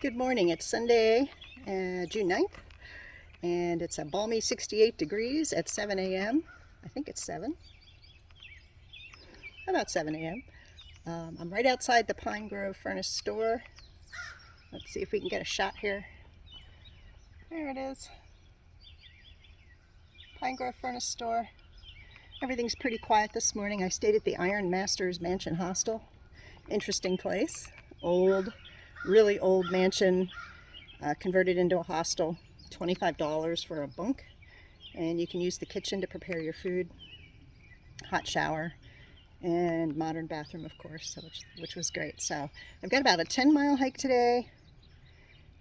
Good morning. It's Sunday, June 9th, and it's a balmy 68 degrees at 7 a.m. I think it's 7. About 7 a.m. I'm right outside the Pine Grove Furnace store. Let's see if we can get a shot here. There it is. Pine Grove Furnace store. Everything's pretty quiet this morning. I stayed at the Iron Masters Mansion Hostel. Interesting place. Old, really old mansion, converted into a hostel. $25 for a bunk, and you can use the kitchen to prepare your food. Hot shower and modern bathroom, of course, which was great. So I've got about a 10-mile hike today.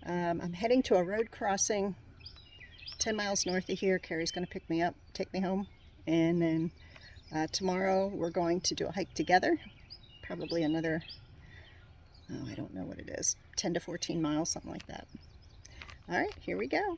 I'm heading to a road crossing 10 miles north of here. Carrie's going to pick me up, take me home, and then tomorrow we're going to do a hike together. Probably another, I don't know what it is, 10 to 14 miles, something like that. All right, here we go.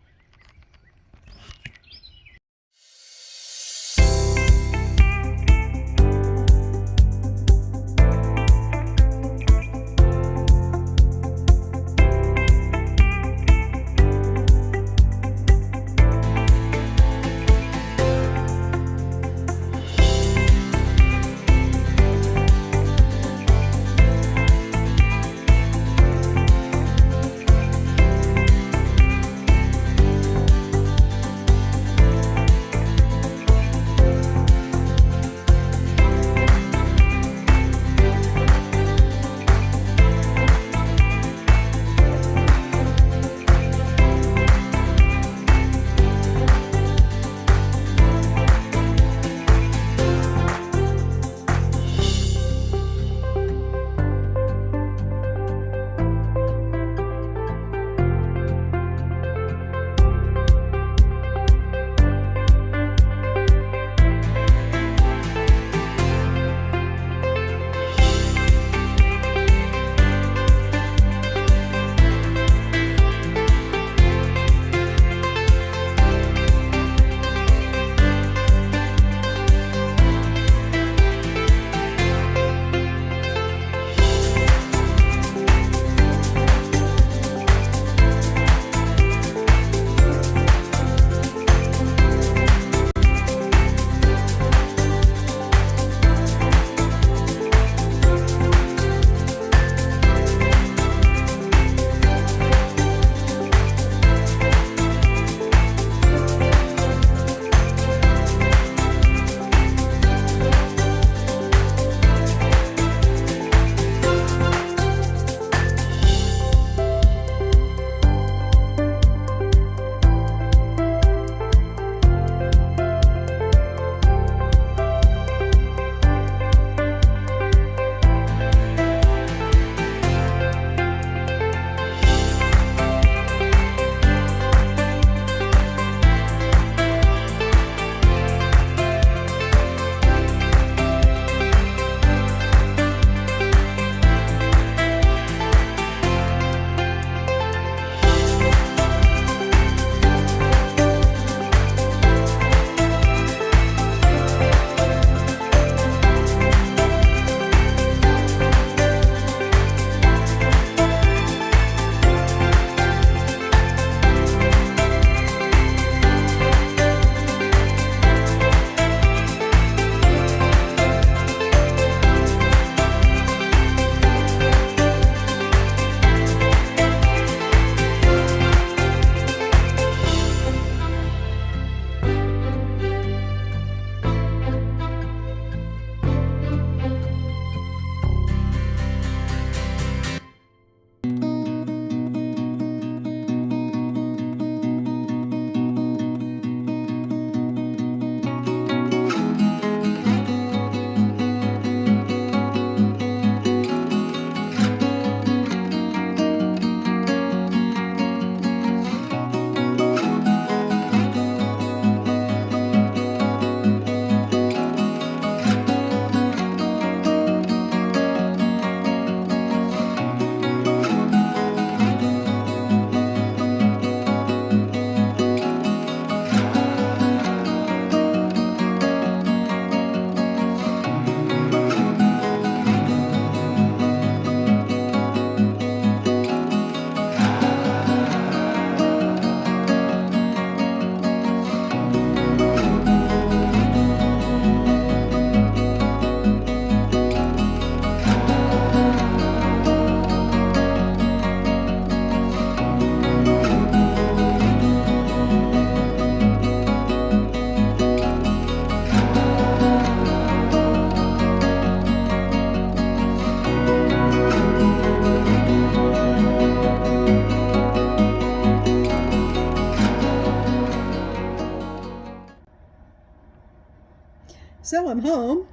So I'm home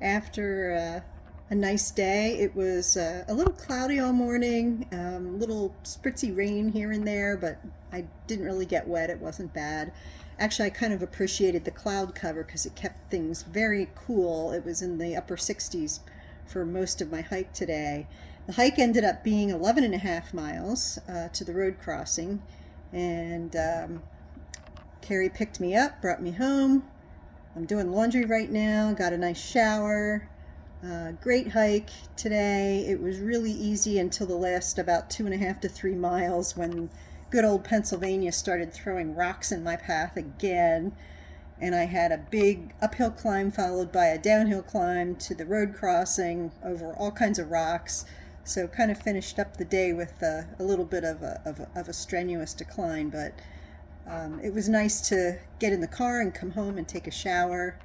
after a nice day. It was a little cloudy all morning, little spritzy rain here and there, but I didn't really get wet. It wasn't bad. Actually, I kind of appreciated the cloud cover because it kept things very cool. It was in the upper 60s for most of my hike today. The hike ended up being 11 and a half miles to the road crossing, and Carrie picked me up, brought me home. I'm doing laundry right now, got a nice shower. Great hike today. It was really easy until the last about 2.5 to 3 miles when good old Pennsylvania started throwing rocks in my path again. And I had a big uphill climb followed by a downhill climb to the road crossing over all kinds of rocks. So kind of finished up the day with a little bit of a strenuous decline, but it was nice to get in the car and come home and take a shower.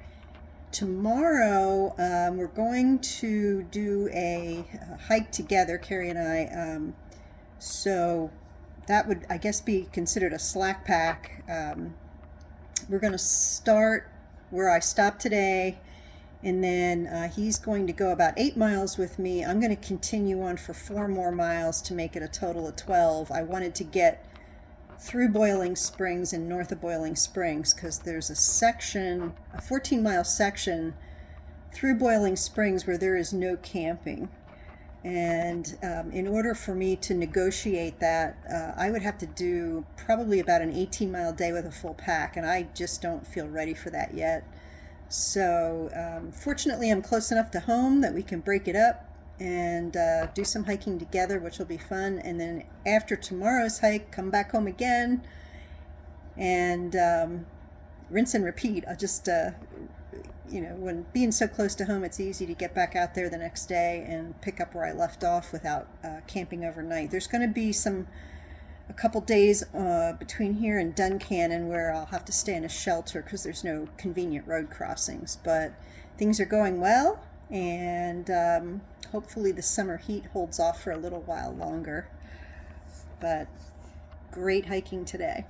Tomorrow we're going to do a hike together, Carrie and I. So that would, I guess, be considered a slack pack. We're going to start where I stopped today, and then he's going to go about 8 miles with me. I'm going to continue on for 4 more miles to make it a total of 12. I wanted to get through Boiling Springs and north of Boiling Springs because there's a section, a 14-mile section through Boiling Springs where there is no camping. And in order for me to negotiate that, I would have to do probably about an 18-mile day with a full pack, and I just don't feel ready for that yet. So fortunately, I'm close enough to home that we can break it up and do some hiking together, which will be fun. And then after tomorrow's hike, come back home again and rinse and repeat. I'll just when being so close to home, it's easy to get back out there the next day and pick up where I left off without camping overnight. There's going to be a couple days between here and Duncannon where I'll have to stay in a shelter because there's no convenient road crossings. But things are going well, and hopefully the summer heat holds off for a little while longer. But great hiking today.